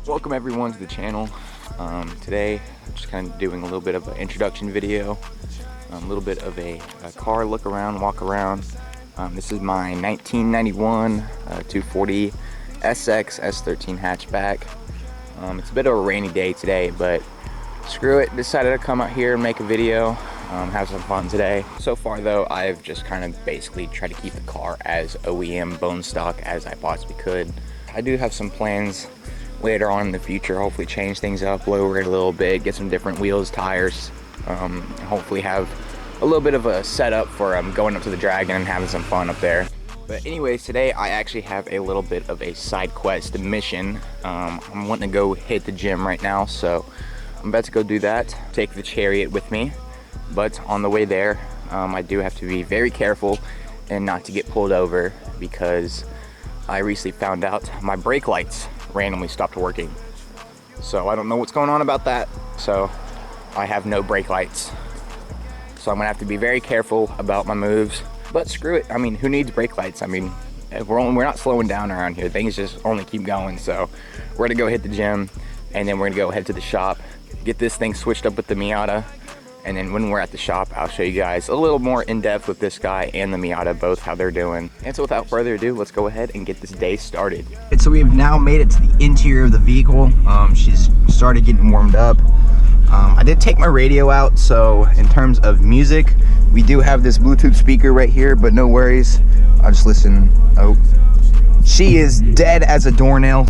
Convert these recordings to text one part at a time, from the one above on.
Welcome everyone to the channel. Today I'm just kind of doing a little bit of an introduction video, a little bit of a car look around, walk around. This is my 1991 240 SX S13 hatchback. It's a bit of a rainy day today, but screw it, decided to come out here and make a video, have some fun today. So far though, I've just kind of basically tried to keep the car as OEM bone stock as I possibly could. I do have some plans later on in the future, hopefully change things up, lower it a little bit, get some different wheels, tires, hopefully have a little bit of a setup for going up to the Dragon and having some fun up there. But anyways, today I actually have a little bit of a side quest mission. I'm wanting to go hit the gym right now, so I'm about to go do that, take the Chariot with me. But on the way there, I do have to be very careful and not to get pulled over, because I recently found out my brake lights randomly stopped working. So I don't know what's going on about that. So I have no brake lights. So I'm gonna have to be very careful about my moves. But screw it, I mean, who needs brake lights? I mean, we're not slowing down around here. Things just only keep going. So we're gonna go hit the gym, and then we're gonna go head to the shop, get this thing switched up with the Miata. And then when we're at the shop, I'll show you guys a little more in depth with this guy and the Miata, both how they're doing. And so without further ado, let's go ahead and get this day started. And so we have now made it to the interior of the vehicle. She's started getting warmed up. I did take my radio out, so in terms of music, we do have this Bluetooth speaker right here, but no worries. I'll just listen. Oh, she is dead as a doornail.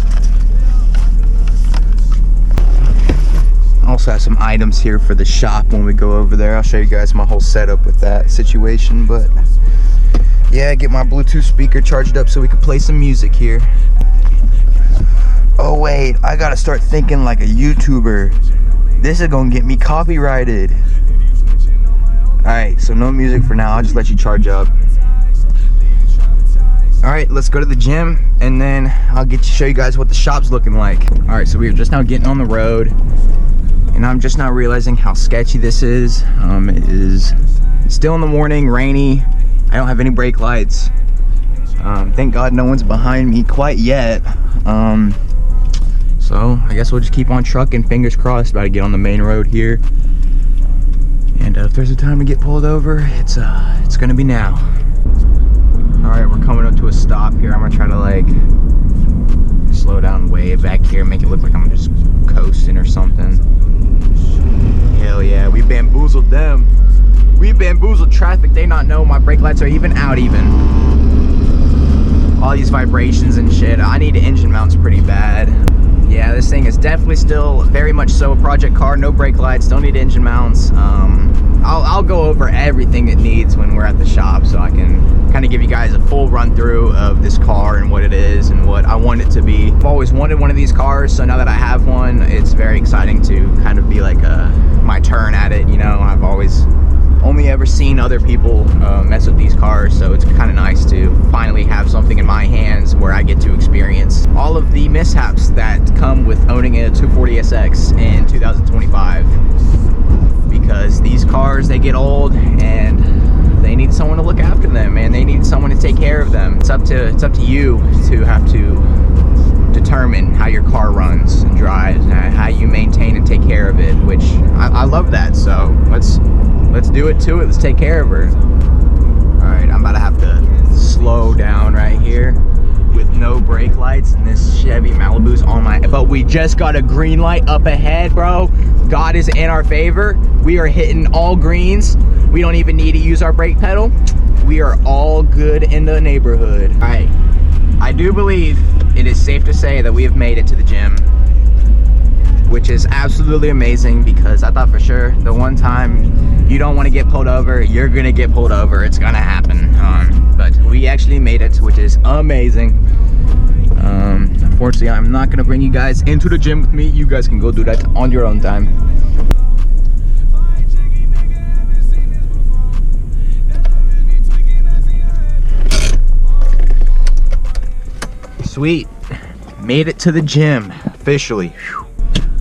Also have some items here for the shop when we go over there. I'll show you guys my whole setup with that situation. But yeah, get my Bluetooth speaker charged up so we can play some music here. Oh wait, I gotta start thinking like a YouTuber. This is gonna get me copyrighted. Alright, so no music for now. I'll just let you charge up. Alright, let's go to the gym, and then I'll show you guys what the shop's looking like. Alright, so we are just now getting on the road, and I'm just now realizing how sketchy this is. It is still in the morning, rainy. I don't have any brake lights. Thank God no one's behind me quite yet. So I guess we'll just keep on trucking, fingers crossed. About to get on the main road here. And if there's a time to get pulled over, it's gonna be now. All right, we're coming up to a stop here. I'm gonna try to like slow down way back here, make it look like I'm just coasting or something. Hell yeah, we bamboozled them. We bamboozled traffic. They not know my brake lights are even out even. All these vibrations and shit. I need engine mounts pretty bad. Yeah, this thing is definitely still very much so a project car. No brake lights, don't need engine mounts. I'll go over everything it needs when we're at the shop, so I can kind of give you guys a full run through of this car and what it is and what I want it to be. I've always wanted one of these cars, so now that I have one, it's very exciting to kind of be like my turn at it. You know, I've always only ever seen other people mess with these cars, so it's kind of nice to finally have something in my hands where I get to experience all of the mishaps that come with owning a 240SX in 2025. Because these cars, they get old and they need someone to look after them, and they need someone to take care of them. It's up to you to have to determine how your car runs and drives, and how you maintain and take care of it, which I love that. So let's do it to it. Let's take care of her. All right, I'm about to have to slow down right here with no brake lights, and this Chevy Malibu's on my, but we just got a green light up ahead, bro. God is in our favor. We are hitting all greens. We don't even need to use our brake pedal. We are all good in the neighborhood. All right, I do believe it is safe to say that we have made it to the gym, which is absolutely amazing, because I thought for sure the one time you don't want to get pulled over, you're gonna get pulled over. It's gonna happen. But we actually made it, which is amazing. Unfortunately, I'm not gonna bring you guys into the gym with me. You guys can go do that on your own time. Sweet, made it to the gym officially.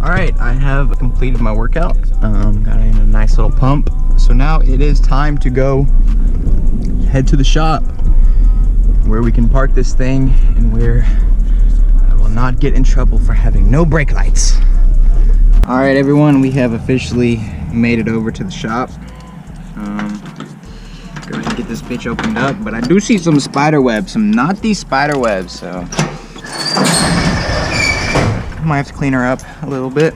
All right, I have completed my workout. Got in a nice little pump. So now it is time to go head to the shop where we can park this thing and where I will will not get in trouble for having no brake lights. All right, everyone, we have officially made it over to the shop. Go ahead and get this bitch opened up, but I do see some spider webs, some naughty spider webs, so might have to clean her up a little bit.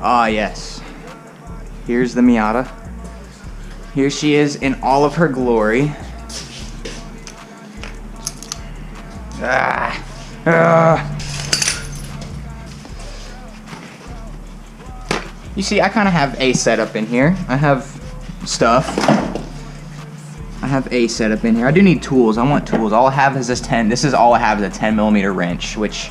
Ah, yes. Here's the Miata. Here she is in all of her glory. You see, I kind of have a setup in here. I have stuff. I have a setup in here. I do need tools. I want tools. All I have is this 10. This is all I have is a 10mm wrench, which,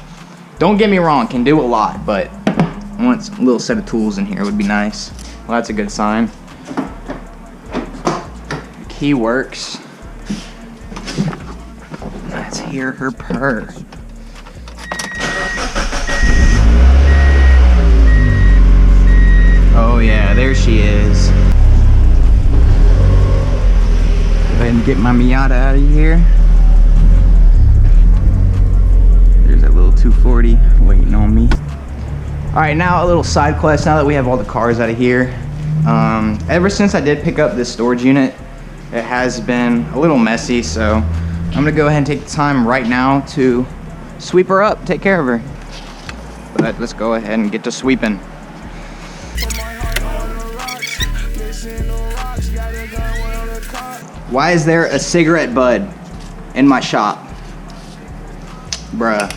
don't get me wrong, can do a lot, but I want a little set of tools in here. It would be nice. Well, that's a good sign. The key works. Let's hear her purr. Oh yeah, there she is. Go ahead and get my Miata out of here. There's that little 240 waiting on me. Alright, now a little side quest. Now that we have all the cars out of here, ever since I did pick up this storage unit, it has been a little messy, so I'm gonna go ahead and take the time right now to sweep her up, take care of her. But let's go ahead and get to sweeping. Why is there a cigarette butt in my shop? Bruh.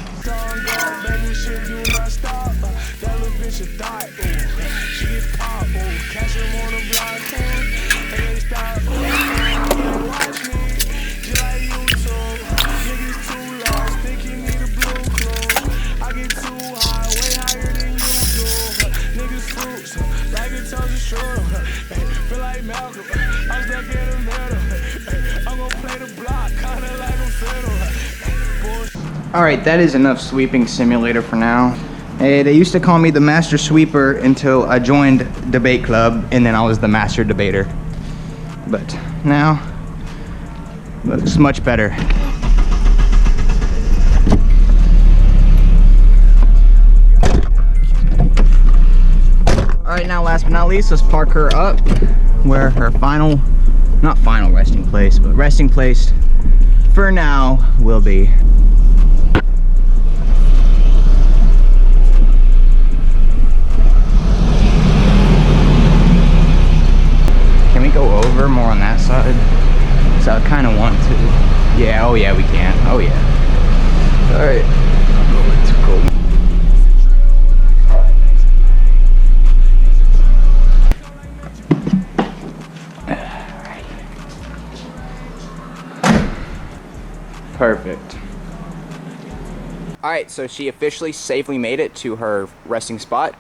Alright, that is enough sweeping simulator for now. Hey, they used to call me the master sweeper until I joined debate club, and then I was the master debater. But now, looks much better. Alright, now last but not least, let's park her up where her final, not final resting place, but resting place for now will be. Can we go over more on that side? So I kind of want to. Yeah, oh yeah, we can. Oh yeah. Alright. Let's go. Perfect. Alright, so she officially safely made it to her resting spot,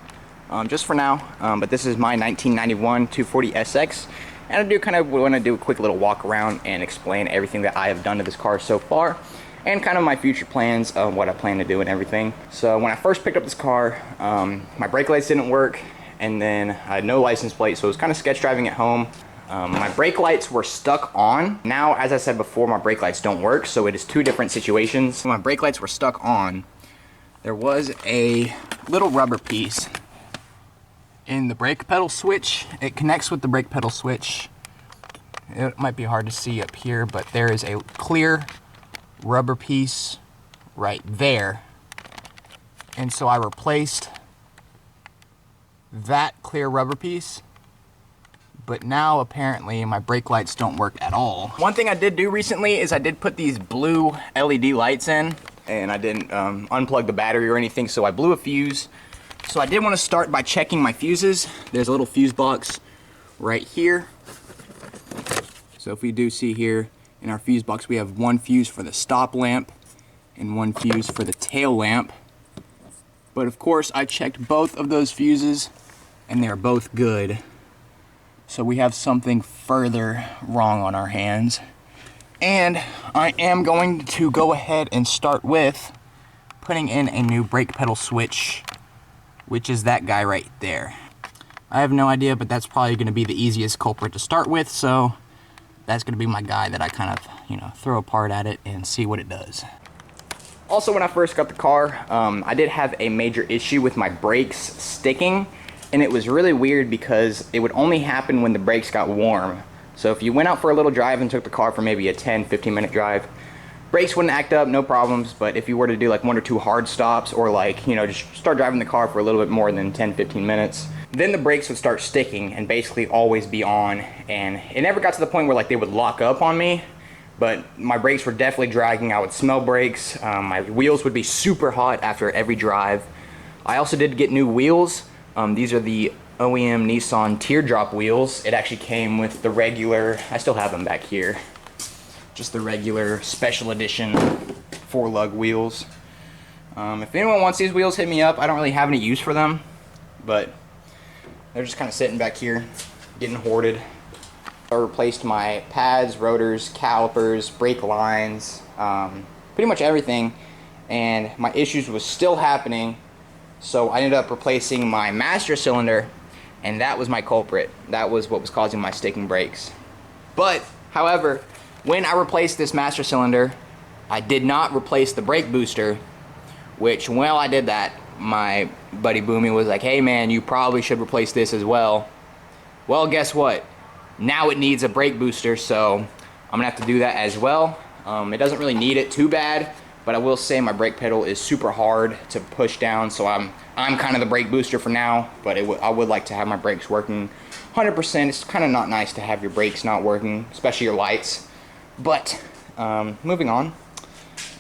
just for now, but this is my 1991 240 SX, and I do kind of want to do a quick little walk around and explain everything that I have done to this car so far, and kind of my future plans of what I plan to do and everything. So when I first picked up this car, my brake lights didn't work, and then I had no license plate, so it was kind of sketch driving at home. My brake lights were stuck on. Now, as I said before, my brake lights don't work, so it is two different situations. When my brake lights were stuck on, there was a little rubber piece in the brake pedal switch. It connects with the brake pedal switch. It might be hard to see up here, but there is a clear rubber piece right there. And so I replaced that clear rubber piece. But now apparently my brake lights don't work at all. One thing I did do recently is I did put these blue LED lights in, and I didn't unplug the battery or anything, so I blew a fuse. So I did want to start by checking my fuses. There's a little fuse box right here. So if we do see here in our fuse box, we have one fuse for the stop lamp and one fuse for the tail lamp. But of course I checked both of those fuses and they're both good. So we have something further wrong on our hands. And I am going to go ahead and start with putting in a new brake pedal switch, which is that guy right there. I have no idea, but that's probably going to be the easiest culprit to start with, so that's gonna be my guy that I kind of, you know, throw apart at it and see what it does. Also, when I first got the car, I did have a major issue with my brakes sticking, and it was really weird because it would only happen when the brakes got warm. So if you went out for a little drive and took the car for maybe a 10-15 minute drive, brakes wouldn't act up, no problems. But if you were to do like 1 or 2 hard stops, or like, you know, just start driving the car for a little bit more than 10-15 minutes, then the brakes would start sticking and basically always be on. And it never got to the point where like they would lock up on me, but my brakes were definitely dragging. I would smell brakes. My wheels would be super hot after every drive. I also did get new wheels. These are the OEM Nissan teardrop wheels. It actually came with the regular, I still have them back here, just the regular special edition 4-lug wheels. If anyone wants these wheels, hit me up. I don't really have any use for them, but they're just kind of sitting back here, getting hoarded. I replaced my pads, rotors, calipers, brake lines, pretty much everything, and my issues was still happening, so I ended up replacing my master cylinder, and that was my culprit. That was what was causing my sticking brakes. But, however, when I replaced this master cylinder, I did not replace the brake booster, which, while I did that, my buddy Boomy was like, hey man, you probably should replace this as well. Well, guess what? Now it needs a brake booster, so I'm gonna have to do that as well. It doesn't really need it too bad, but I will say my brake pedal is super hard to push down, so I'm kind of the brake booster for now, but I would like to have my brakes working 100%. It's kind of not nice to have your brakes not working, especially your lights. But moving on,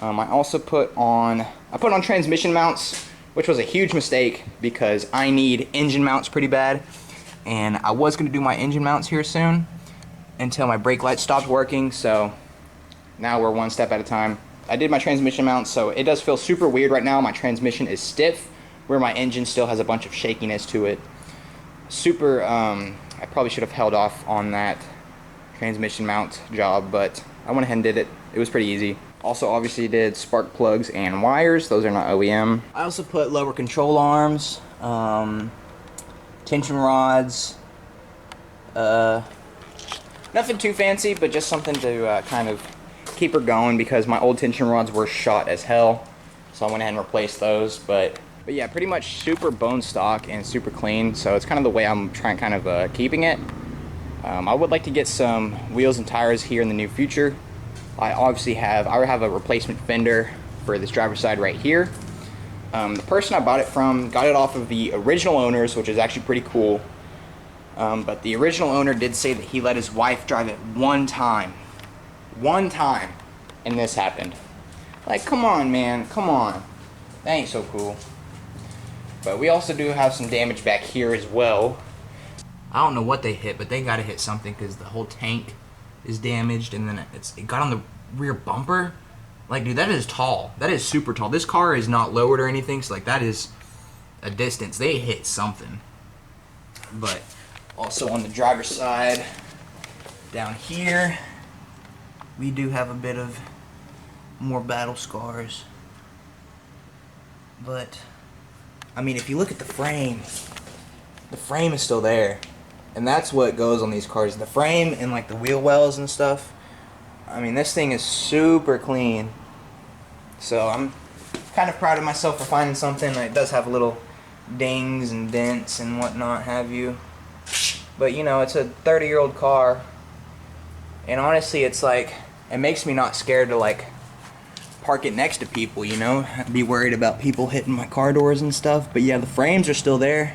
I also put on transmission mounts, which was a huge mistake because I need engine mounts pretty bad, and I was going to do my engine mounts here soon until my brake light stopped working, so now we're one step at a time. I did my transmission mounts, so it does feel super weird right now. My transmission is stiff, where my engine still has a bunch of shakiness to it. Super, I probably should have held off on that transmission mount job, but I went ahead and did it. It was pretty easy. Also, obviously did spark plugs and wires. Those are not OEM. I also put lower control arms, tension rods, nothing too fancy, but just something to kind of keep her going because my old tension rods were shot as hell, so I went ahead and replaced those. But yeah, pretty much super bone stock and super clean, so it's kind of the way I'm trying kind of keeping it. I would like to get some wheels and tires here in the near future. I have a replacement fender for this driver's side right here. The person I bought it from got it off of the original owners, which is actually pretty cool. But the original owner did say that he let his wife drive it one time, and this happened. Like, come on, man, come on. That ain't so cool. But we also do have some damage back here as well. I don't know what they hit, but they gotta hit something because the whole tank is damaged, and then it got on the rear bumper. Like, dude, that is tall. That is super tall. This car is not lowered or anything, so like that is a distance. They hit something. But also on the driver's side, down here, we do have a bit of more battle scars. But I mean, if you look at the frame is still there. And that's what goes on these cars, the frame and like the wheel wells and stuff. I mean, this thing is super clean. So I'm kind of proud of myself for finding something. It does have little dings and dents and whatnot have you. But you know, it's a 30-year-old car. And honestly, it's like, it makes me not scared to like park it next to people, you know? Be worried about people hitting my car doors and stuff. But yeah, the frames are still there.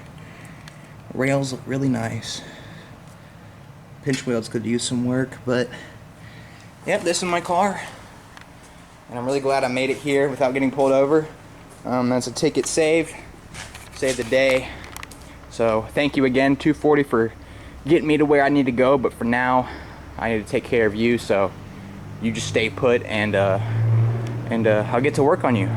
Rails look really nice. Pinch wheels could use some work, but yep, this is my car. And I'm really glad I made it here without getting pulled over. That's a ticket saved. Saved the day. So thank you again, 240, for getting me to where I need to go. But for now, I need to take care of you. So you just stay put, and I'll get to work on you.